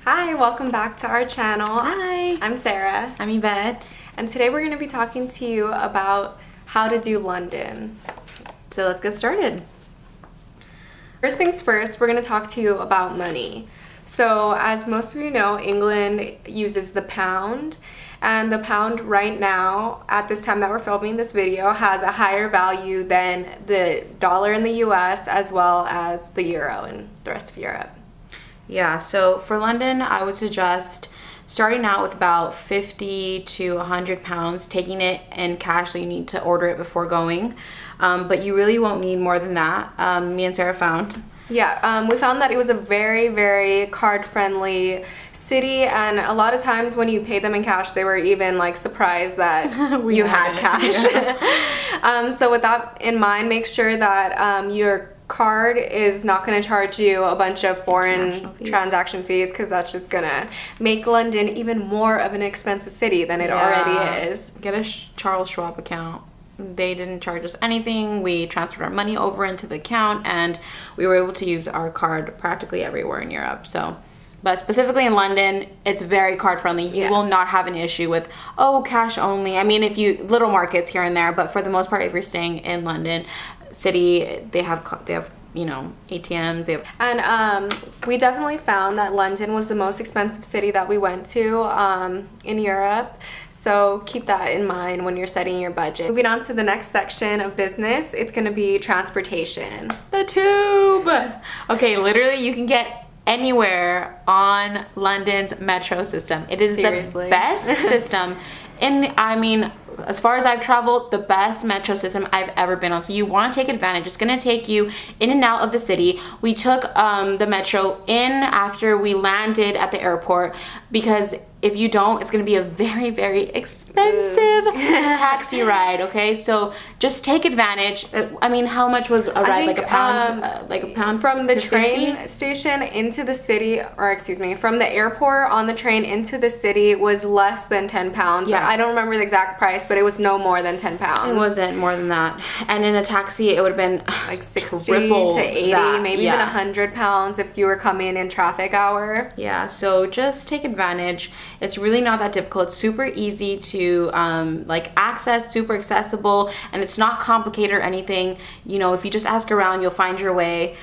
Hi, welcome back to our channel. Hi. I'm Sarah. I'm Yvette. And today we're going to be talking to you about how to do London. So let's get started. First things first, we're going to talk to you about money. So as most of you know, England uses the pound. And the pound right now, at this time that we're filming this video, has a higher value than the dollar in the US as well as the euro in the rest of Europe. Yeah, so for London, I would suggest starting out with about 50 to 100 pounds, taking it in cash, so you need to order it before going. But you really won't need more than that, me and Sarah found. Yeah, we found that it was a very, very card-friendly city, and a lot of times when you paid them in cash, they were even like surprised that you had cash. Yeah. So with that in mind, make sure that your card is not going to charge you a bunch of foreign transaction fees, because that's just going to make London even more of an expensive city than it already is. Get a Charles Schwab account. They didn't charge us anything. We transferred our money over into the account and we were able to use our card practically everywhere in Europe. So, but specifically in London, it's very card friendly. You will not have an issue with, oh, cash only. I mean, if you, little markets here and there, but for the most part, if you're staying in London city, they have you know, ATMs. And we definitely found that London was the most expensive city that we went to in Europe. So keep that in mind when you're setting your budget. Moving on to the next section of business, it's going to be transportation. The tube. Okay, literally you can get anywhere on London's metro system. It is Seriously. The best system as far as I've traveled, the best metro system I've ever been on. So you want to take advantage. It's going to take you in and out of the city. We took the metro in after we landed at the airport, because if you don't, it's going to be a very, very expensive taxi ride, okay? So just take advantage. I mean, how much was a ride? Like a pound? From the 50? train station into the city, or excuse me, from the airport on the train into the city was less than 10 pounds. Yeah. I don't remember the exact price, but it was no more than 10 pounds. It wasn't more than that. And in a taxi, it would have been like 60 triple to 80, that. maybe even 100 pounds if you were coming in traffic hour. Yeah, so just take advantage. It's really not that difficult. It's super easy to access, super accessible, and it's not complicated or anything. You know, if you just ask around, you'll find your way.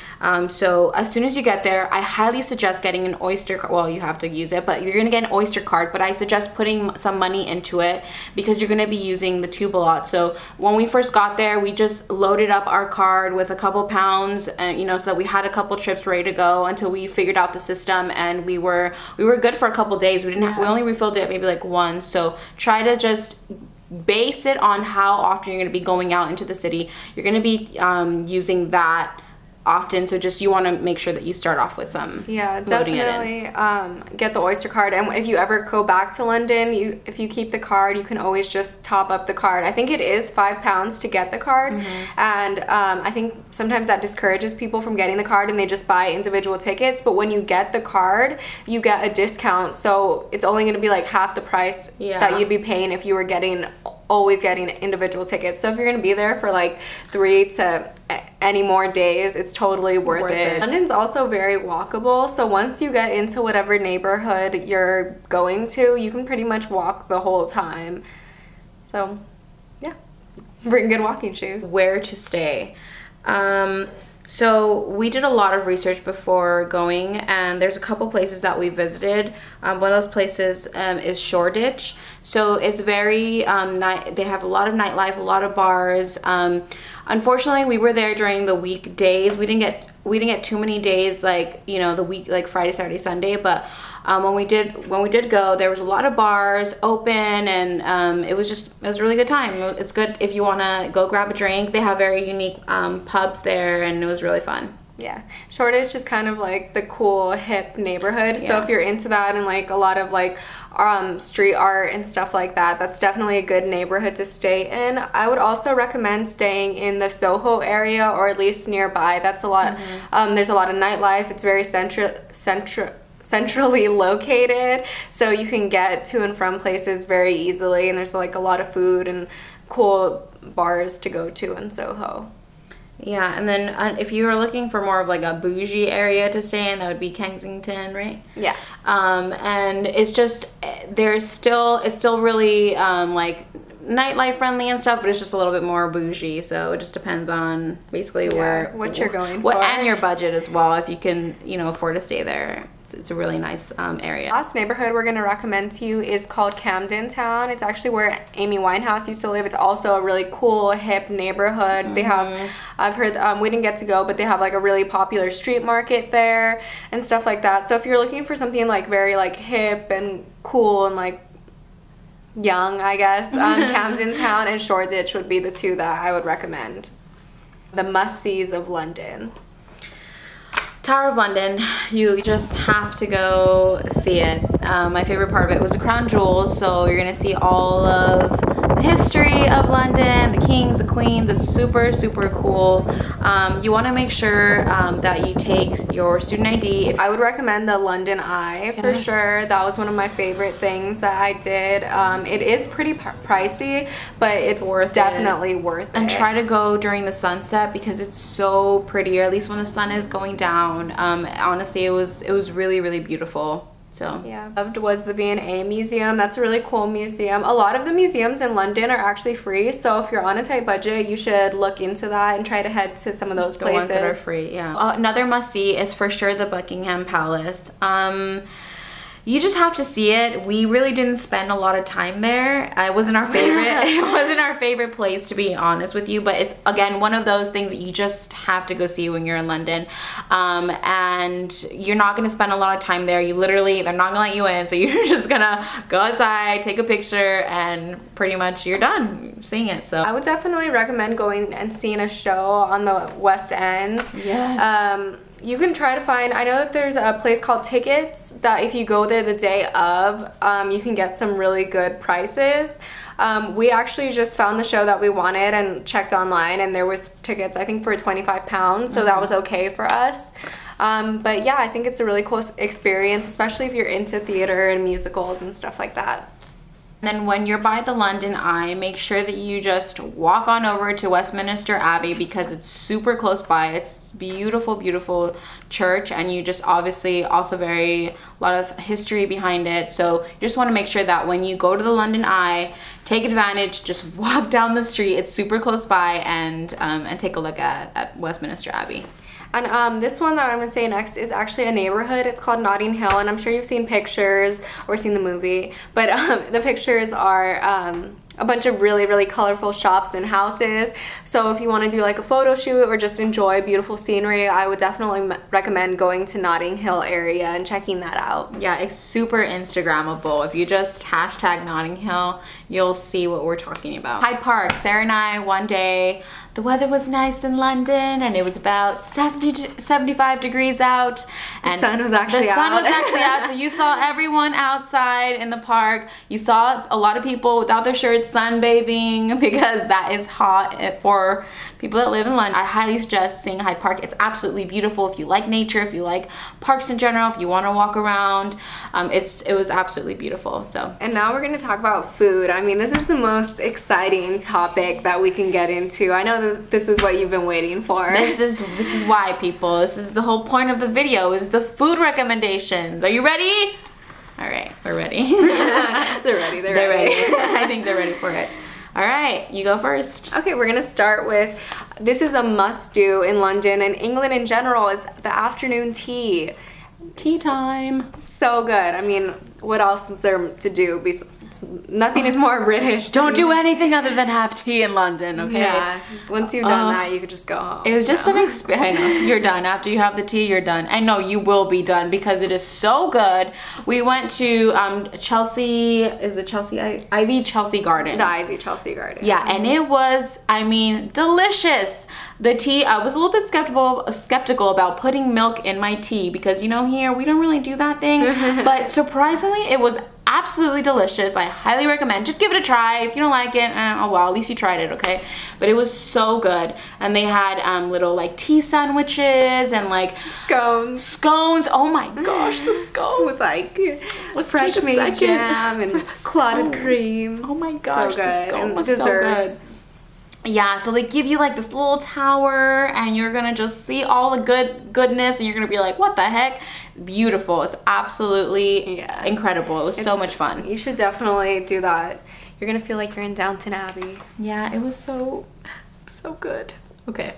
So as soon as you get there, I highly suggest getting an Oyster card. Well, you have to use it, but you're gonna get an Oyster card, but I suggest putting some money into it because you're gonna be using the tube a lot. So when we first got there, we just loaded up our card with a couple pounds, and so that we had a couple trips ready to go until we figured out the system, and we were good for a couple days. We only refilled it maybe like once. So try to just base it on how often you're going to be going out into the city. You're going to be using that often, so just you want to make sure that you start off with some definitely get the Oyster card. And if you ever go back to London, if you keep the card, you can always just top up the card. I think it is £5 to get the card. And I think sometimes that discourages people from getting the card and they just buy individual tickets, but when you get the card you get a discount, so it's only going to be like half the price that you'd be paying if you were always getting individual tickets. So if you're going to be there for like 3 to any more days, it's totally worth it. London's also very walkable, so once you get into whatever neighborhood you're going to, you can pretty much walk the whole time. So yeah, bring good walking shoes. Where to stay. So we did a lot of research before going, and there's a couple places that we visited. One of those places is Shoreditch. So it's very they have a lot of nightlife, a lot of bars. Unfortunately, we were there during the weekdays. We didn't get too many days like the week, like Friday, Saturday, Sunday, but when we did go, there was a lot of bars open, and it was a really good time. It's good if you want to go grab a drink. They have very unique pubs there, and it was really fun. Yeah, Shoreditch is kind of like the cool hip neighborhood. So if you're into that and like a lot of like street art and stuff like that, that's definitely a good neighborhood to stay in. I would also recommend staying in the Soho area, or at least nearby. That's a lot. There's a lot of nightlife. It's very centrally located, so you can get to and from places very easily, and there's like a lot of food and cool bars to go to in Soho. Yeah, and then if you were looking for more of like a bougie area to stay in, that would be Kensington, right? Yeah. And it's just it's still really like nightlife friendly and stuff, but it's just a little bit more bougie. So it just depends on basically what you're going for and your budget as well. If you can, afford to stay there. It's a really nice area. Last neighborhood we're going to recommend to you is called Camden Town. It's actually where Amy Winehouse used to live. It's also a really cool, hip neighborhood. They have, I've heard, we didn't get to go, but they have like a really popular street market there and stuff like that. So if you're looking for something like very like hip and cool and like young, I guess, Camden Town and Shoreditch would be the two that I would recommend. The must-sees of London. Tower of London, you just have to go see it. My favorite part of it was the crown jewels, so you're gonna see all of the history of London, the kings, the queens. It's super, super cool. You want to make sure that you take your student ID. I would recommend the London Eye for sure. That was one of my favorite things that I did. It is pretty pricey, but it's definitely worth it. And try to go during the sunset because it's so pretty, or at least when the sun is going down. Honestly, it was really, really beautiful. So yeah, loved was the V&A Museum. That's a really cool museum. A lot of the museums in London are actually free, so if you're on a tight budget, you should look into that and try to head to some of those places. The ones that are free, yeah. Another must-see is for sure the Buckingham Palace. You just have to see it. We really didn't spend a lot of time there. It wasn't our favorite. It wasn't our favorite place, to be honest with you. But it's, again, one of those things that you just have to go see when you're in London. And you're not going to spend a lot of time there. They're not going to let you in. So you're just going to go outside, take a picture, and pretty much you're done seeing it. So I would definitely recommend going and seeing a show on the West End. Yes. You can try to find, I know that there's a place called Tickets that if you go there the day of, you can get some really good prices. We actually just found the show that we wanted and checked online, and there was tickets, I think, for £25, so that was okay for us. But yeah, I think it's a really cool experience, especially if you're into theater and musicals and stuff like that. And then when you're by the London Eye, make sure that you just walk on over to Westminster Abbey because it's super close by. It's beautiful, beautiful church, and you just obviously also a lot of history behind it. So you just want to make sure that when you go to the London Eye, take advantage, just walk down the street. It's super close by, and take a look at Westminster Abbey. And this one that I'm going to say next is actually a neighborhood. It's called Notting Hill, and I'm sure you've seen pictures or seen the movie. But the pictures are a bunch of really, really colorful shops and houses. So if you want to do like a photo shoot or just enjoy beautiful scenery, I would definitely recommend going to Notting Hill area and checking that out. Yeah, it's super Instagrammable. If you just hashtag Notting Hill, you'll see what we're talking about. Hyde Park, Sarah and I, one day, the weather was nice in London and it was about 75 degrees out. And the sun was actually out. So you saw everyone outside in the park. You saw a lot of people without their shirts sunbathing because that is hot for people that live in London. I highly suggest seeing Hyde Park. It's absolutely beautiful if you like nature, if you like parks in general, if you want to walk around. It was absolutely beautiful. So. And now we're going to talk about food. I mean, this is the most exciting topic that we can get into. I know that this is what you've been waiting for. This is why, people. This is the whole point of the video, is the food recommendations. Are you ready? All right, we're ready. They're ready. They're ready. I think they're ready for it. All right, you go first. Okay, we're gonna start with, this is a must-do in London and England in general. It's the afternoon tea. Tea time. So good. I mean, what else is there to do? Nothing is more British. Don't do anything other than have tea in London, okay? Yeah. Once you've done that, you could just go home. It was just an experience. I know. You're done. After you have the tea, you're done. I know you will be done because it is so good. We went to Chelsea. Is it Chelsea? Ivy Chelsea Garden. The Ivy Chelsea Garden. Yeah, and it was, delicious. The tea, I was a little bit skeptical about putting milk in my tea because, here we don't really do that thing. But surprisingly, it was absolutely delicious. I highly recommend. Just give it a try. If you don't like it, oh well, at least you tried it, okay? But it was so good. And they had little tea sandwiches and scones. Oh my gosh, the scones. With fresh made jam and clotted cream. Oh my gosh, so good. the scone and was desserts. so good. Yeah, so they give you like this little tower and you're gonna just see all the goodness and you're gonna be like, what the heck? Beautiful. It's absolutely incredible. It was so much fun. You should definitely do that. You're gonna feel like you're in Downton Abbey. Yeah, it was so good. Okay,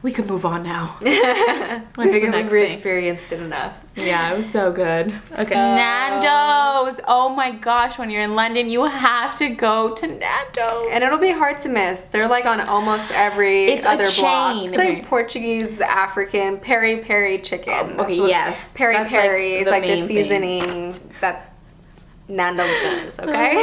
we could move on now. I think we've experienced it enough. Yeah, it was so good. Okay, Nando's. Oh my gosh, when you're in London, you have to go to Nando's. And it'll be hard to miss. They're like on almost every other block. It's like Portuguese, African, peri-peri chicken. Yes. Peri-peri is like the seasoning that Nando's does, okay?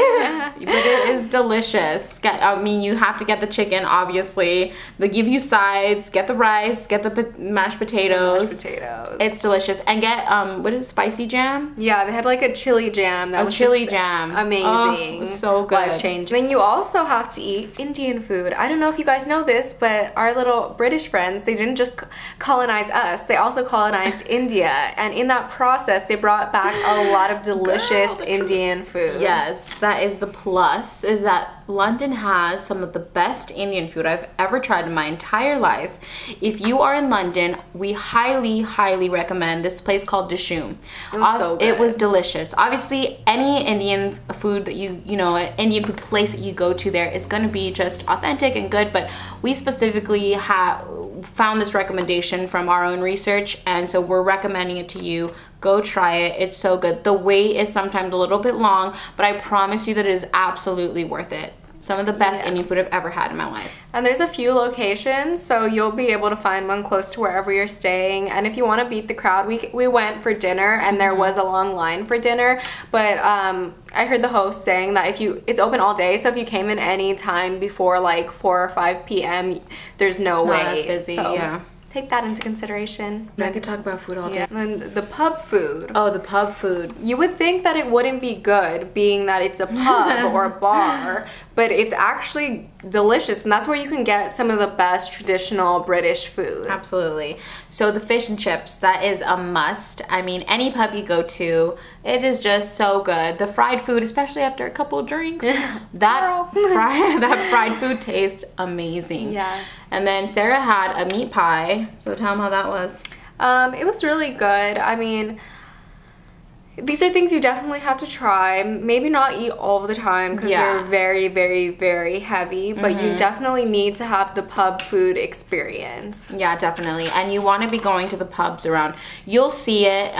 But it is delicious. I mean, you have to get the chicken, obviously. They give you sides. Get the rice. Get the mashed potatoes. It's delicious. And get, what is it, spicy jam? Yeah, they had like a chili jam. That was chili jam. Amazing. Oh, it was so good. Life-changing. Then you also have to eat Indian food. I don't know if you guys know this, but our little British friends, they didn't just colonize us. They also colonized India. And in that process, they brought back a lot of delicious Indian food. Yes, that is the plus, is that London has some of the best Indian food I've ever tried in my entire life. If you are in London, we highly recommend this place called Dishoom. It was so good. It was delicious. Obviously, any Indian food that you know, an Indian food place that you go to there is going to be just authentic and good, but we specifically found this recommendation from our own research, and so we're recommending it to you. Go try it. It's so good. The wait is sometimes a little bit long, but I promise you that it is absolutely worth it. Some of the best Indian food I've ever had in my life. And there's a few locations, so you'll be able to find one close to wherever you're staying. And if you want to beat the crowd, we went for dinner, and there was a long line for dinner. But I heard the host saying that it's open all day, so if you came in any time before like 4 or 5 p.m., there's no way. Not as busy, so take that into consideration. I could talk about food all day. And then the pub food. Oh, the pub food. You would think that it wouldn't be good, being that it's a pub or a bar, but it's actually delicious, and that's where you can get some of the best traditional British food. Absolutely. So the fish and chips, that is a must. I mean, any pub you go to, it is just so good. The fried food, especially after a couple of drinks, that fried food tastes amazing. Yeah. And then Sarah had a meat pie. So tell them how that was. It was really good. I mean, these are things you definitely have to try. Maybe not eat all the time because they're very, very, very heavy, but you definitely need to have the pub food experience. Yeah, definitely. And you want to be going to the pubs around. You'll see it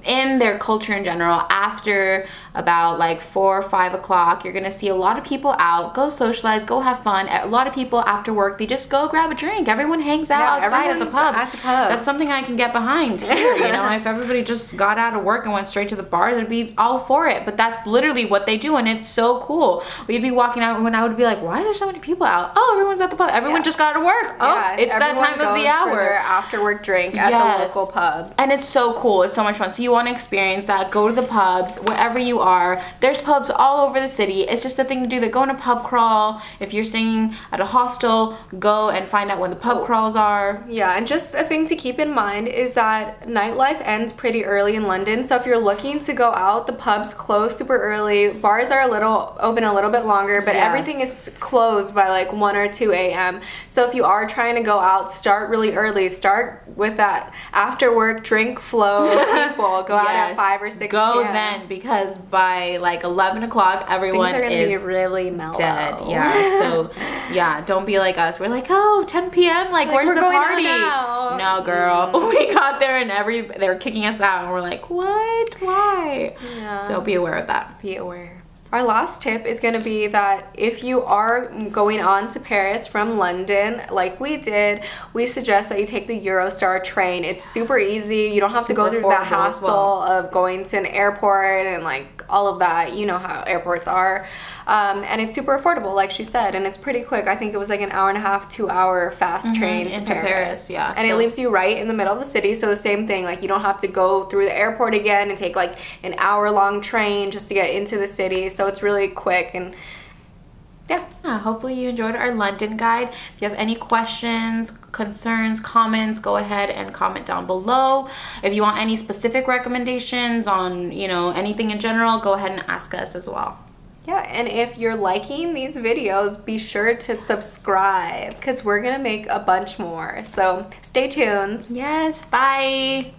in their culture in general. After about like 4 or 5 o'clock, you're going to see a lot of people out, go socialize, go have fun. A lot of people after work, they just go grab a drink. Everyone hangs out outside at the pub. That's something I can get behind here. You know, if everybody just got out of work and went straight to the bar, they'd be all for it. But that's literally what they do, and it's so cool. We'd be walking out when I would be like, why are there so many people out? Oh, everyone's at the pub. Everyone just got out of work. Oh, it's that time of the hour. For their after work drink at the local pub. And it's so cool. It's so much fun. So you want to experience that. Go to the pubs wherever you are. There's pubs all over the city. It's just a thing to do. That go on a pub crawl. If you're staying at a hostel, go and find out when the pub crawls are. Yeah, and just a thing to keep in mind is that nightlife ends pretty early in London. So if you're looking to go out, the pubs close super early. Bars are open a little bit longer, but everything is closed by like 1 or 2 a.m. So if you are trying to go out, start really early. Start with that after work drink flow of people. Go out at 5 or 6 Go p.m. then, because by like 11 o'clock, everyone Things are gonna be really mellow. Dead. Yeah. So don't be like us. We're like, oh, 10 p.m. Like where's the party? No, girl. We got there and they were kicking us out, and we're like, what? Why? Yeah. So be aware of that. Be aware. Our last tip is going to be that if you are going on to Paris from London, like we did, we suggest that you take the Eurostar train. It's super easy. You don't have to go through that hassle of going to an airport and like all of that. You know how airports are. And it's super affordable, like she said, and it's pretty quick. I think it was like an hour and a half, 2-hour fast train to Paris. Yeah. And it leaves you right in the middle of the city, so the same thing. Like, you don't have to go through the airport again and take like an hour-long train just to get into the city. So it's really quick, and yeah. Hopefully you enjoyed our London guide. If you have any questions, concerns, comments, go ahead and comment down below. If you want any specific recommendations on, anything in general, go ahead and ask us as well. Yeah, and if you're liking these videos, be sure to subscribe because we're gonna make a bunch more. So stay tuned. Yes, bye.